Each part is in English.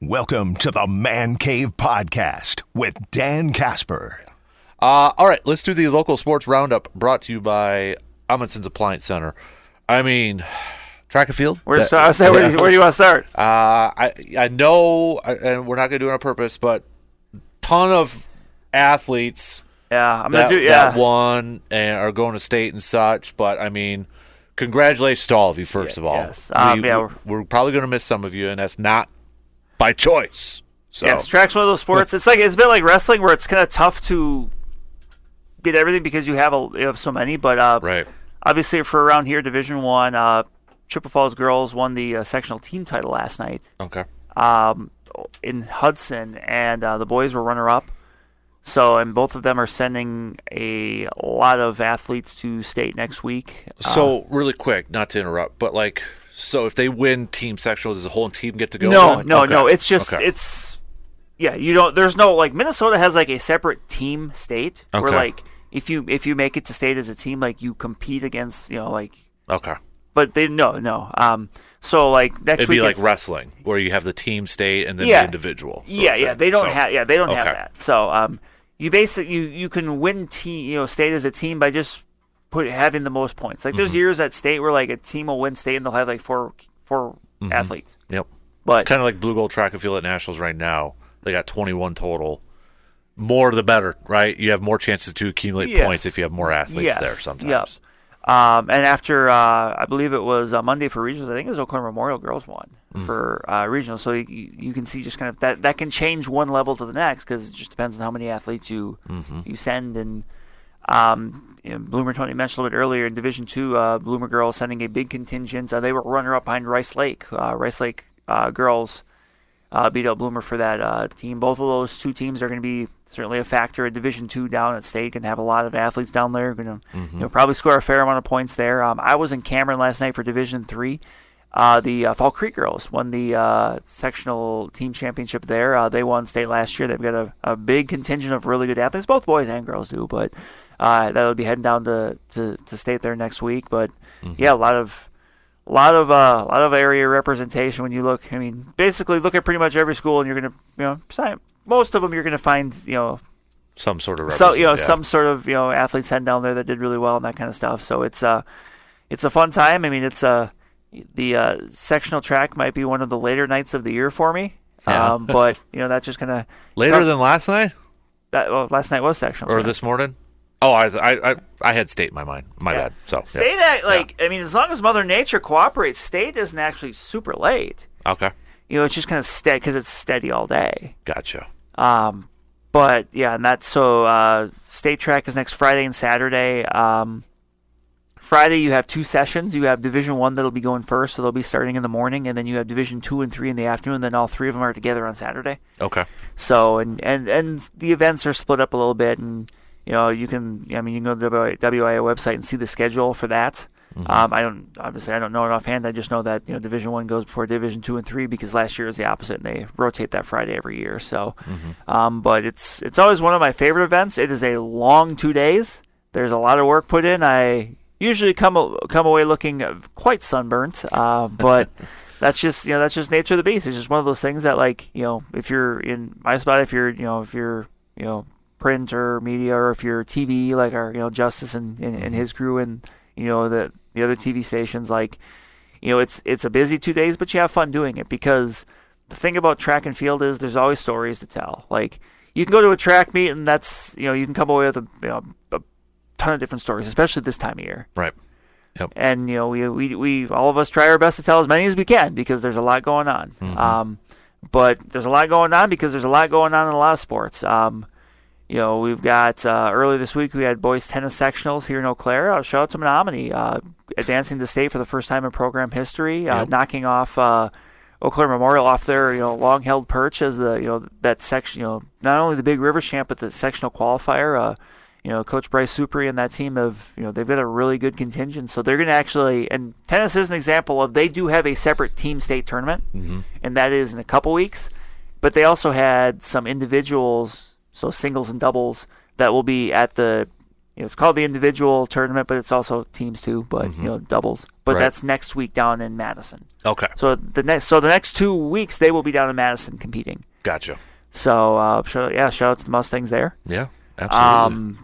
Welcome to the Man Cave Podcast with Dan Casper. All right, let's do the local sports roundup brought to you by Amundsen's Appliance Center. I mean, track and field. Where do you want to start? I know, and we're not going to do it on purpose, but ton of athletes that won and are going to state and such. But, I mean, congratulations to all of you, first of all. Yes. We're probably going to miss some of you, and that's not by choice. So. Yes, track's one of those sports. It's a bit like wrestling where it's kind of tough to get everything because you have so many. But right. Obviously for around here, Division I, Chippewa Falls girls won the sectional team title last night. Okay. In Hudson, and the boys were runner-up. So, and both of them are sending a lot of athletes to state next week. So, really quick, not to interrupt, but so if they win team sectionals, does the whole team get to go? No. It's just you don't. There's no Minnesota has a separate team state where if you make it to state as a team, you compete against Okay. But they no. So next it'd week be like wrestling where you have the team state and then the individual. So they don't have that. So you basically you can win state as a team by just having the most points. There's years at state where a team will win state and they'll have four athletes. Yep. But it's kind of like Blue Gold Track and Field at Nationals right now. They got 21 total. More the better, right? You have more chances to accumulate points if you have more athletes there sometimes. Yep. And after, I believe it was Monday for regionals, I think it was Oklahoma Memorial girls won for regionals. So you can see just kind of that can change one level to the next because it just depends on how many athletes you send. And Bloomer, Tony mentioned a little bit earlier in Division II, Bloomer girls sending a big contingent. They were runner-up behind Rice Lake. Rice Lake girls beat out Bloomer for that team. Both of those two teams are going to be certainly a factor at Division II down at state. Going to have a lot of athletes down there. Going to probably score a fair amount of points there. I was in Cameron last night for Division III. The Fall Creek girls won the sectional team championship there. They won state last year. They've got a big contingent of really good athletes. Both boys and girls do, but that'll be heading down to state there next week. But a lot of area representation when you look. I mean, basically look at pretty much every school, and you're going to most of them you're going to find some sort of some sort of athletes heading down there that did really well and that kind of stuff. So it's a fun time. I mean, it's the sectional track might be one of the later nights of the year for me. But that's just kind of later than last night. Last night was sectional. Or this morning. Oh, I had state in my mind. My bad. So state I mean, as long as Mother Nature cooperates, state isn't actually super late. Okay. It's just kind of steady because it's steady all day. Gotcha. But and that's so state track is next Friday and Saturday. Friday you have two sessions. You have Division I that'll be going first, so they'll be starting in the morning, and then you have Division II and III in the afternoon. And then all three of them are together on Saturday. Okay. So and the events are split up a little bit, and you can go to the WIA website and see the schedule for that. I don't know it offhand. I just know that Division I goes before Division II and III because last year was the opposite, and they rotate that Friday every year. So, but it's always one of my favorite events. It is a long 2 days. There's a lot of work put in. I usually come away looking quite sunburnt, but that's just nature of the beast. It's just one of those things that if you're in my spot, if you're print or media, or if you're TV like our Justice and his crew and the other TV stations, it's a busy 2 days, but you have fun doing it because the thing about track and field is there's always stories to tell. You can go to a track meet and that's you can come away with a ton of different stories, especially this time of year. Right. Yep. And we all of us try our best to tell as many as we can because there's a lot going on. But there's a lot going on because there's a lot going on in a lot of sports. We've got earlier this week we had boys tennis sectionals here in Eau Claire. Shout out to Menominee advancing to state for the first time in program history, knocking off Eau Claire Memorial off their long held perch as the that section not only the Big Rivers champ but the sectional qualifier. Coach Bryce Supri and that team they've got a really good contingent, so they're going to actually. And tennis is an example of they do have a separate team state tournament, and that is in a couple weeks. But they also had some individuals. So singles and doubles that will be at the it's called the individual tournament, but it's also teams too, but doubles. But that's next week down in Madison. Okay. So the next 2 weeks they will be down in Madison competing. Gotcha. So shout out to the Mustangs there. Yeah, absolutely.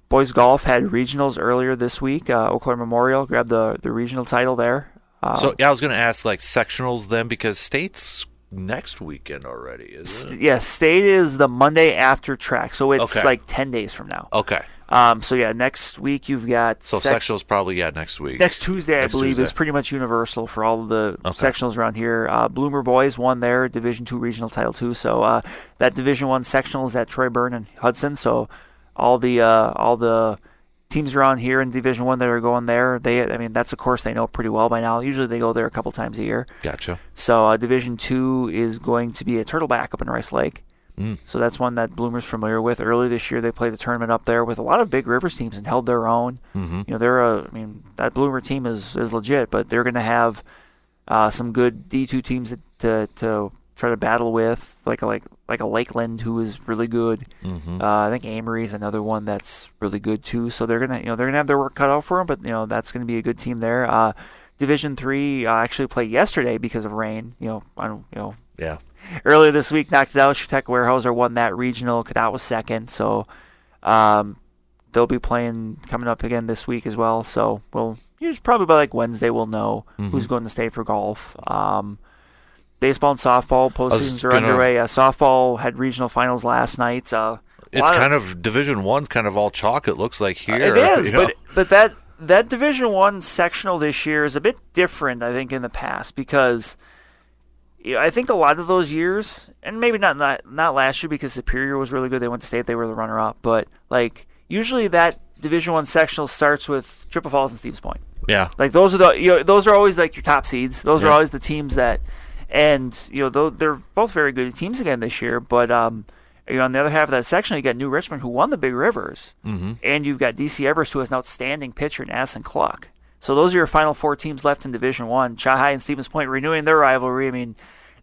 Boys golf had regionals earlier this week. Eau Claire Memorial grabbed the regional title there. I was going to ask like sectionals then, because state's next weekend already, is it? Yeah, state is the Monday after track, so it's like 10 days from now. Okay. Next week you've got... So sectionals probably, next week. Next Tuesday, I believe, is pretty much universal for all of the sectionals around here. Bloomer Boys won their Division II regional title too, so that Division I sectional is at Troy Byrne and Hudson, so all the teams around here in Division I that are going there, that's a course they know pretty well by now. Usually they go there a couple times a year. Gotcha. So Division II is going to be at Turtleback up in Rice Lake. So that's one that Bloomer's familiar with. Early this year, they played a tournament up there with a lot of Big Rivers teams and held their own. That Bloomer team is legit, but they're going to have some good D2 teams to try to battle with, like a Lakeland, who is really good. I think Amory's another one that's really good too. So they're gonna have their work cut out for them, but that's going to be a good team there. Division III actually played yesterday because of rain. Yeah. Earlier this week, knocked it out. Chautauqua Weyerhaeuser won that regional. Cadet was second. So they'll be playing coming up again this week as well. So probably by like Wednesday we'll know who's going to state for golf. Baseball and softball postseasons are underway. Softball had regional finals last night. It's kind of Division I's kind of all chalk. It looks like here. It is, but that Division I sectional this year is a bit different, I think, in the past, because I think a lot of those years, and maybe not last year because Superior was really good. They went to state. They were the runner-up. But, usually that Division I sectional starts with Triple Falls and Stevens Point. Yeah. Those are those are always, your top seeds. Those are always the teams that – and, they're both very good teams again this year. But, on the other half of that section, you got New Richmond, who won the Big Rivers. And you've got D.C. Everest, who has an outstanding pitcher in Addison Cluck. So those are your final 4 teams left in Division I. Chi-High and Stevens Point renewing their rivalry.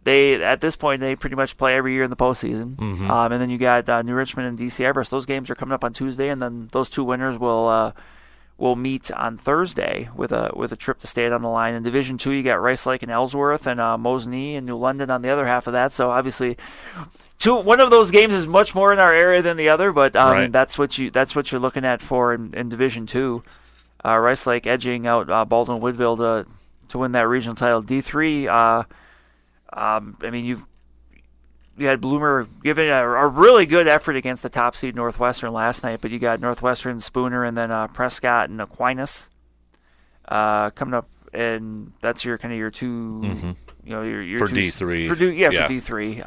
They at this point they pretty much play every year in the postseason. And then you got New Richmond and DC Everest. Those games are coming up on Tuesday, and then those 2 winners will meet on Thursday with a trip to state on the line. In Division II, you got Rice Lake and Ellsworth, and Mosinee and New London on the other half of that. So obviously, one of those games is much more in our area than the other, but that's what you're looking at for in Division II. Rice Lake edging out Baldwin Woodville to win that regional title. D3. You had Bloomer giving a really good effort against the top seed Northwestern last night, but you got Northwestern, Spooner, and then Prescott and Aquinas coming up, and that's your 2. Your for 2, D3. For D3.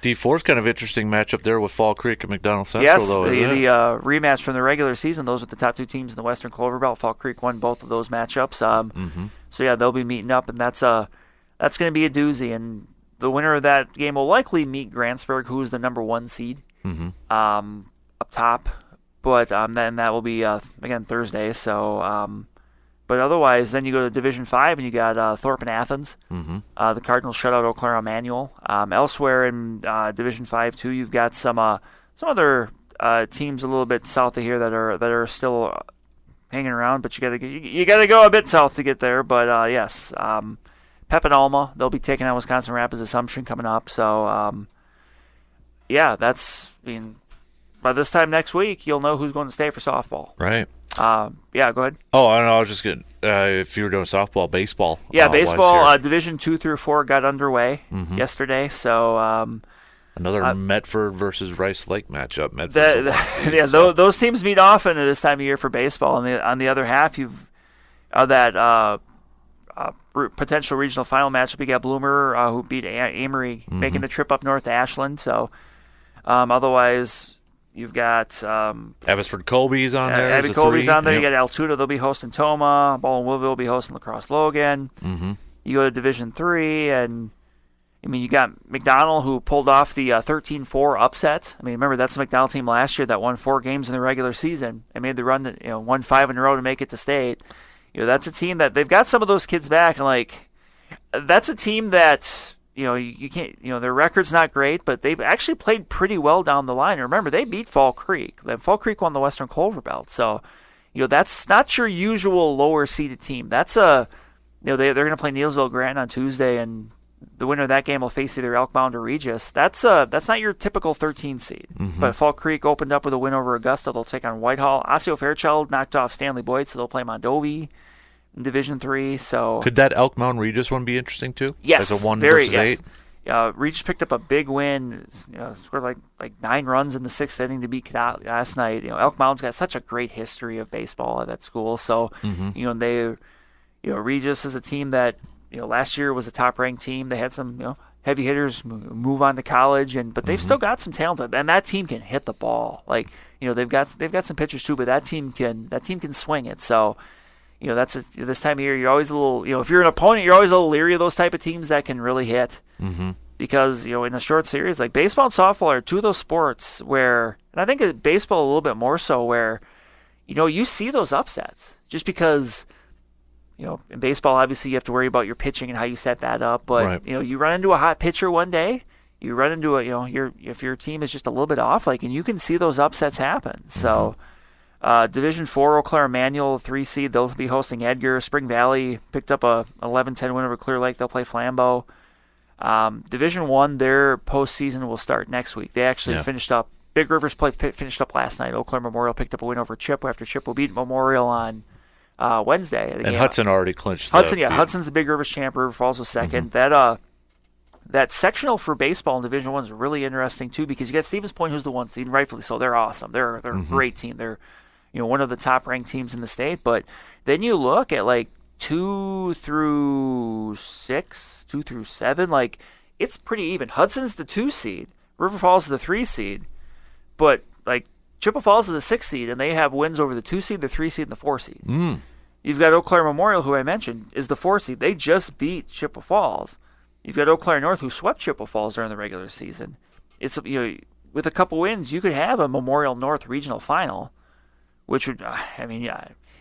D4 is kind of interesting matchup there with Fall Creek and McDonald Central. Yes, though, the rematch from the regular season. Those are the top 2 teams in the Western Clover Belt. Fall Creek won both of those matchups. So they'll be meeting up, and that's going to be a doozy. And the winner of that game will likely meet Grantsburg, who is the number 1 seed up top. But then that will be again Thursday. So. But otherwise, then you go to Division 5, and you got Thorpe and Athens. The Cardinals shut out Eau Claire Emmanuel. Elsewhere in Division 5 too, you've got some other teams a little bit south of here that are still hanging around. But you gotta go a bit south to get there. But yes, Pep and Alma, they'll be taking on Wisconsin Rapids Assumption coming up. So by this time next week, you'll know who's going to stay for softball. Right. Go ahead. Oh, I don't know. I was just good. If you were doing softball, baseball. Yeah, baseball. Division 2 through 4 got underway yesterday. So another Medford versus Rice Lake matchup. Those teams meet often at this time of year for baseball. On the other half, you've that potential regional final matchup. You got Bloomer, who beat Amory, making the trip up north to Ashland. So otherwise. You've got Abbotsford Colby's on there. Abby Colby's on there. Yep. You got Altoona. They'll be hosting Toma. Baldwin Woodville will be hosting La Crosse Logan. You go to Division 3, and you got McDonald, who pulled off the 13-4 upset. Remember, that's the McDonald team last year that won 4 games in the regular season and made the run, won 5 in a row to make it to state. That's a team that they've got some of those kids back, and that's a team that. You can't. Their record's not great, but they've actually played pretty well down the line. And remember, they beat Fall Creek. Fall Creek won the Western Clover Belt, so that's not your usual lower seeded team. That's they're going to play Neilsville Grant on Tuesday, and the winner of that game will face either Elkmount or Regis. That's not your typical 13 seed. But Fall Creek opened up with a win over Augusta. They'll take on Whitehall. Osseo Fairchild knocked off Stanley Boyd, so they'll play Mondovi in Division 3. So could that Elkmount Regis one be interesting too? Yes, as a 1 versus 8. Regis picked up a big win. Scored like 9 runs in the 6th inning to beat Cadet last night. Elkmount's got such a great history of baseball at that school. So Regis is a team that last year was a top-ranked team. They had some heavy hitters move on to college, but they've still got some talent, and that team can hit the ball. They've got some pitchers too, but that team can swing it. So this time of year you're always a little if you're an opponent, you're always a little leery of those type of teams that can really hit. Because in a short series, like baseball and softball are two of those sports where, and I think baseball a little bit more so, where you see those upsets just because. In baseball, obviously, you have to worry about your pitching and how you set that up. But, right. You run into a hot pitcher one day, you run into if your team is just a little bit off, and you can see those upsets happen. So, Division 4, Eau Claire Emmanuel, 3 seed, they'll be hosting Edgar. Spring Valley picked up a 11-10 win over Clear Lake. They'll play Flambeau. Division 1, their postseason will start next week. They actually finished up. Big Rivers finished up last night. Eau Claire Memorial picked up a win over Chip after Chip will beat Memorial on Wednesday. And Hudson already clinched. Hudson's the Big Rivers champ. River Falls was second. That sectional for baseball in Division 1 is really interesting too, because you got Stevens Point, who's the 1 seed, and rightfully so. They're awesome. They're a great team. They're one of the top ranked teams in the state. But then you look at 2 through 6, 2 through 7. It's pretty even. Hudson's the 2 seed. River Falls is the 3 seed. But Chippewa Falls is the 6 seed, and they have wins over the 2 seed, the 3 seed, and the 4 seed. You've got Eau Claire Memorial, who I mentioned, is the 4 seed. They just beat Chippewa Falls. You've got Eau Claire North, who swept Chippewa Falls during the regular season. It's with a couple wins, you could have a Memorial North regional final, which would I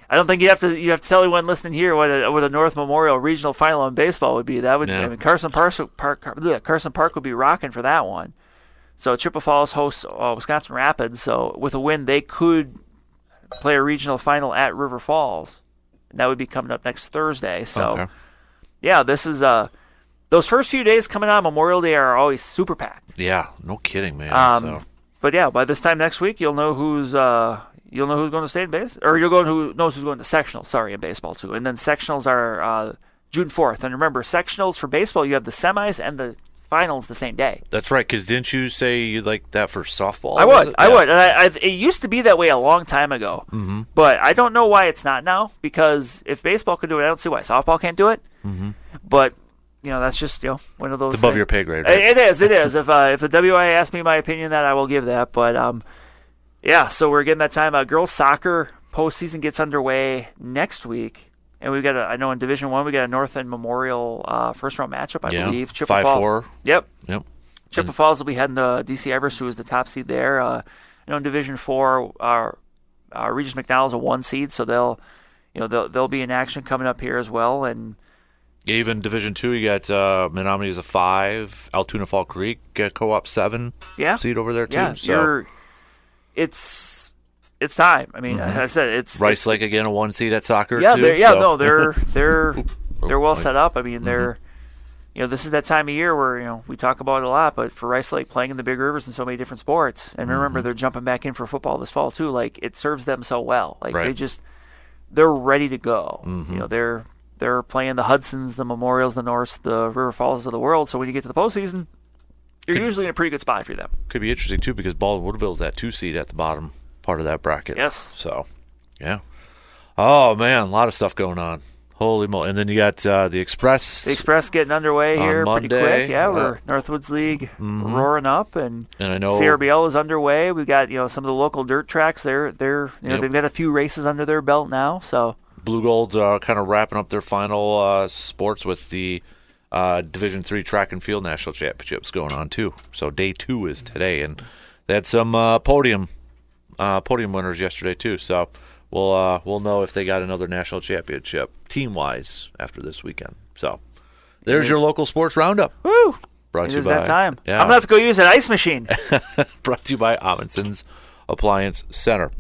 don't think you have to tell anyone listening here what a North Memorial regional final in baseball would be. That would Carson Park would be rocking for that one. So Chippewa Falls hosts Wisconsin Rapids. So with a win, they could play a regional final at River Falls, and that would be coming up next Thursday. So, this is those first few days coming on Memorial Day are always super packed. Yeah, no kidding, man. But by this time next week, you'll know who's going to state base, or who knows who's going to sectionals. Sorry, in baseball too, and then sectionals are June 4th. And remember, sectionals for baseball, you have the semis and the finals the same day. That's right, because didn't you say you'd like that for softball? I would. And it used to be that way a long time ago. But I don't know why it's not now, because if baseball could do it, I don't see why softball can't do it. But, that's just, one of those It's above your pay grade, right? It is. If the WIA asks me my opinion that, I will give that. But, so we're getting that time. Girls soccer postseason gets underway next week. And we've got I know in Division 1, we got a North End Memorial first-round matchup, I believe. 5-4. Yep. Chippewa Falls will be heading to DC Everest, who is the top seed there. In Division 4, Regis McDonald's a 1 seed, so they'll be in action coming up here as well. And even Division 2, you got Menominee is a 5, Altoona Fall Creek co-op 7 seed over there too. Yeah, so it's time. I mean, I said it's Rice Lake again, a 1 seed at soccer. They're well set up. I mean, they're this is that time of year where we talk about it a lot, but for Rice Lake playing in the Big Rivers in so many different sports, and remember they're jumping back in for football this fall too. It serves them so well. They're ready to go. They're playing the Hudsons, the Memorials, the Norths, the River Falls of the world. So when you get to the postseason, you're usually in a pretty good spot for them. Could be interesting too, because Baldwin Woodville's that 2 seed at the bottom part of that bracket. Yes. So, yeah. Oh, man, a lot of stuff going on. Holy moly. And then you got the Express. The Express getting underway here Monday. Pretty quick. Yeah, we're Northwoods League roaring up. And I know CRBL is underway. We've got, some of the local dirt tracks. They've got a few races under their belt now. So Blue Gold's kind of wrapping up their final sports with the Division 3 Track and Field National Championships going on, too. So day 2 is today. And they had some podium winners yesterday too, so we'll know if they got another national championship team-wise after this weekend. So there's your local sports roundup. Woo! Brought to you by that time. Yeah. I'm gonna have to go use an ice machine. Brought to you by Amundsen's Appliance Center.